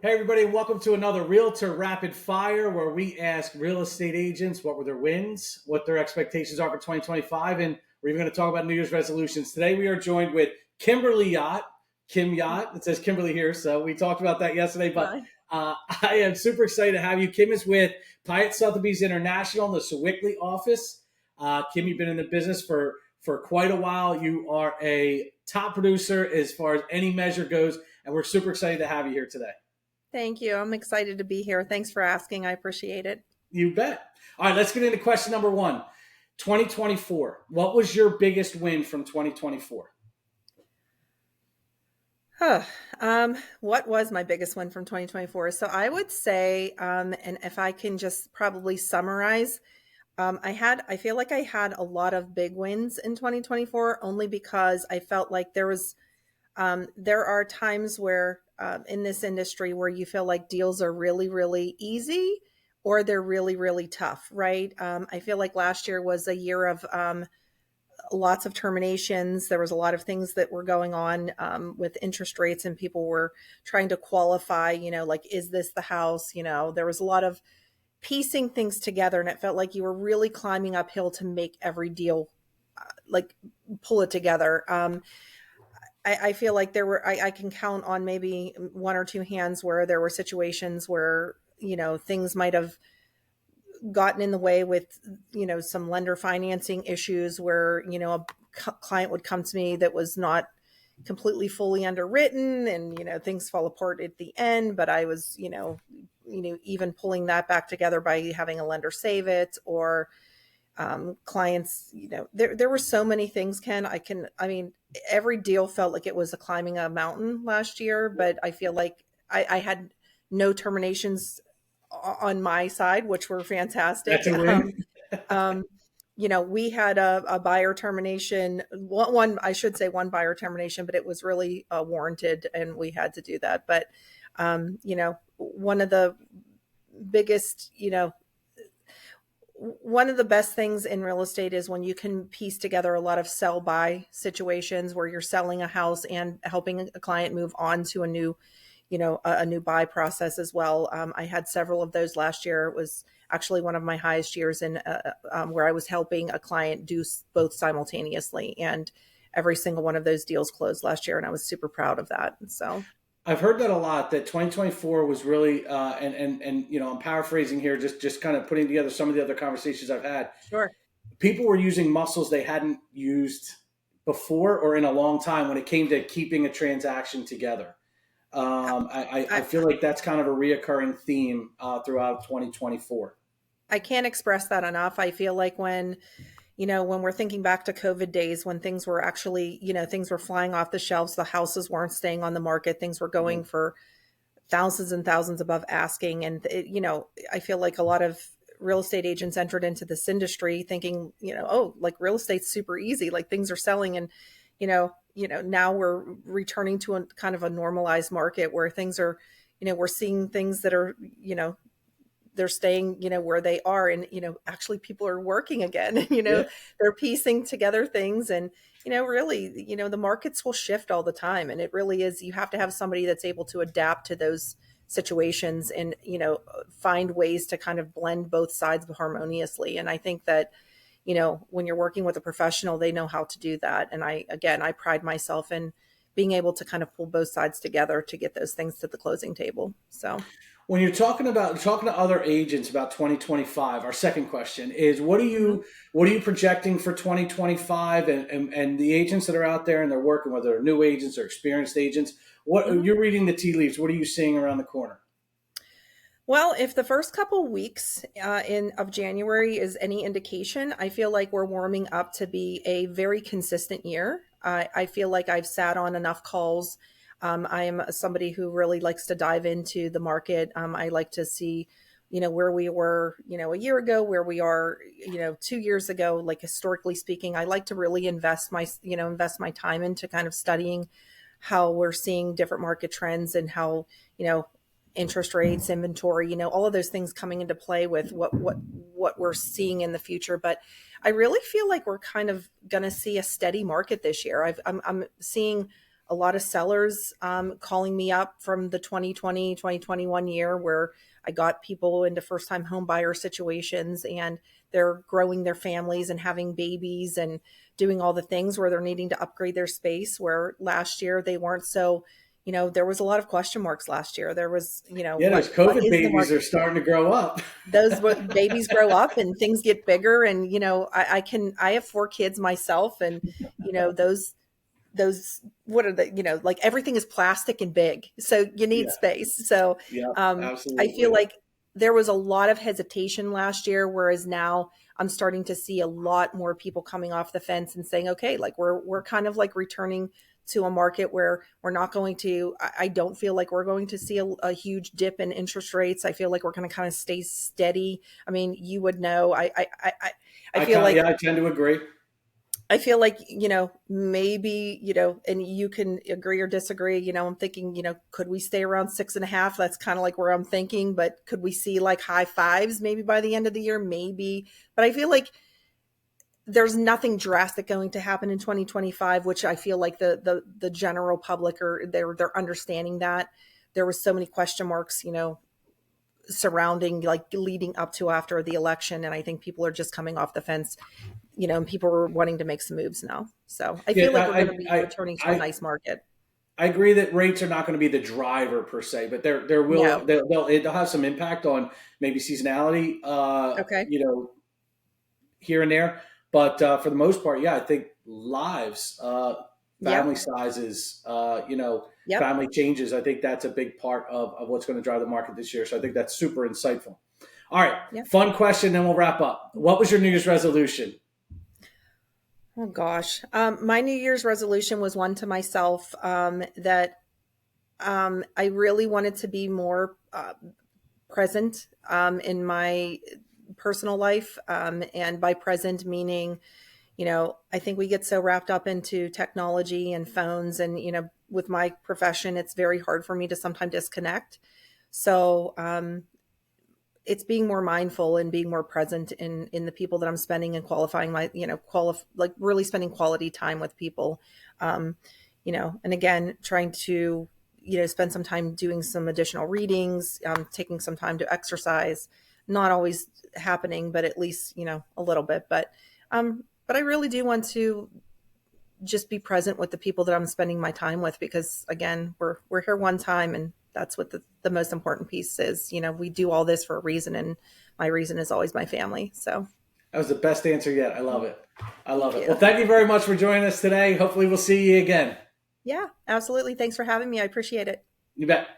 Hey, everybody, welcome to another Realtor Rapid Fire where we ask real estate agents what were their wins, what their expectations are for 2025, and we're even going to talk about New Year's resolutions. Today, we are joined with Kimberly Kim Yacht. It says Kimberly here, so we talked about that yesterday, but I am super excited to have you. Kim is with Pyatt Sotheby's International in the Sewickley office. Kim, you've been in the business for quite a while. You are a top producer as far as any measure goes, and we're super excited to have you here today. Thank you. I'm excited to be here. Thanks for asking. I appreciate it. You bet. All right, let's get into question number one. 2024. What was your biggest win from 2024? What was my biggest win from 2024? So I would say, and if I can just probably summarize, I feel like I had a lot of big wins in 2024 only because I felt like there are times where in this industry where you feel like deals are really, really easy or they're really, really tough, right? I feel like last year was a year of lots of terminations. There was a lot of things that were going on with interest rates and people were trying to qualify, like, is this the house? There was a lot of piecing things together and it felt like you were really climbing uphill to make every deal, like pull it together. I feel like I can count on maybe one or two hands where there were situations where, things might have gotten in the way with, some lender financing issues where, a client would come to me that was not completely fully underwritten and, things fall apart at the end, but I was, even pulling that back together by having a lender save it or, clients, there were so many things, Ken. Every deal felt like it was climbing a mountain last year, but I feel like I had no terminations on my side, which were fantastic. That's a win. We had a buyer termination, one, I should say one buyer termination, but it was really warranted and we had to do that. But, one of the biggest, one of the best things in real estate is when you can piece together a lot of sell buy situations where you're selling a house and helping a client move on to a new buy process as well. I had several of those last year. It was actually one of my highest years in where I was helping a client do both simultaneously, and every single one of those deals closed last year, and I was super proud of that. So I've heard that a lot, that 2024 was really, and I'm paraphrasing here, just kind of putting together some of the other conversations I've had. sure. People were using muscles they hadn't used before or in a long time when it came to keeping a transaction together. I feel like that's kind of a reoccurring theme throughout 2024. I can't express that enough. I feel like when we're thinking back to COVID days, when things were actually, things were flying off the shelves, the houses weren't staying on the market, things were going for thousands and thousands above asking. And, I feel like a lot of real estate agents entered into this industry thinking, oh, like real estate's super easy, like things are selling. And, now we're returning to a kind of a normalized market where things are, we're seeing things that are, they're staying, where they are. And, actually people are working again, Yeah. they're piecing together things and, really, the markets will shift all the time. And it really is, you have to have somebody that's able to adapt to those situations and, find ways to kind of blend both sides harmoniously. And I think that, when you're working with a professional, they know how to do that. And I pride myself in being able to kind of pull both sides together to get those things to the closing table. So When you're talking to other agents about 2025, our second question is what are you projecting for 2025 and the agents that are out there and they're working, whether they're new agents or experienced agents, you're reading the tea leaves, what are you seeing around the corner? Well, if the first couple weeks of January is any indication, I feel like we're warming up to be a very consistent year. I feel like I've sat on enough calls. I am somebody who really likes to dive into the market. I like to see, where we were, a year ago, where we are, 2 years ago, like historically speaking. I like to really invest my time into kind of studying how we're seeing different market trends and how, interest rates, inventory, all of those things coming into play with what we're seeing in the future. But I really feel like we're kind of going to see a steady market this year. I'm seeing a lot of sellers calling me up from the 2020, 2021 year where I got people into first time home buyer situations and they're growing their families and having babies and doing all the things where they're needing to upgrade their space, where last year they weren't. So, there was a lot of question marks last year. There was, Yeah, those what COVID is the babies market? are starting to grow up. Those babies grow up and things get bigger. And, I have 4 kids myself, and, those what are the like everything is plastic and big, so you need Yeah, space. So yeah, I feel absolutely. like there was a lot of hesitation last year, whereas now I'm starting to see a lot more people coming off the fence and saying, okay, like we're kind of like returning to a market where we're not going to, I don't feel like we're going to see a huge dip in interest rates. I feel like we're going to kind of stay steady. I mean, you would know, I feel like, I tend to agree. maybe, and you can agree or disagree. I'm thinking, could we stay around 6.5? That's kind of like where I'm thinking, but could we see like high fives maybe by the end of the year? Maybe. But I feel like there's nothing drastic going to happen in 2025, which I feel like the general public they're understanding that. There was so many question marks, surrounding, like leading up to after the election. And I think people are just coming off the fence, and people were wanting to make some moves now. So I Yeah, feel like we're going to be returning to a nice market. I agree that rates are not going to be the driver per se, but No. they'll have some impact on maybe seasonality, Okay. here and there. But for the most part, yeah, I think lives, family Yep. sizes, Yep. family changes. I think that's a big part of what's going to drive the market this year. So I think that's super insightful. All right, Yep. fun question, then we'll wrap up. What was your New Year's resolution? Oh gosh. My New Year's resolution was one to myself, that I really wanted to be more present in my personal life. And by present, meaning, I think we get so wrapped up into technology and phones. And, with my profession, it's very hard for me to sometimes disconnect. So it's being more mindful and being more present in the people that I'm spending, and qualifying my, like really spending quality time with people. Um, and again, trying to, spend some time doing some additional readings, taking some time to exercise. Not always happening, but at least, a little bit. But I really do want to just be present with the people that I'm spending my time with, because again, we're here one time, and that's what the most important piece is. We do all this for a reason, and my reason is always my family. So That was the best answer yet. I love it. I love thank it. Well, you. thank you very much for joining us today. Hopefully, we'll see you again. Yeah, absolutely. Thanks for having me. I appreciate it. You bet.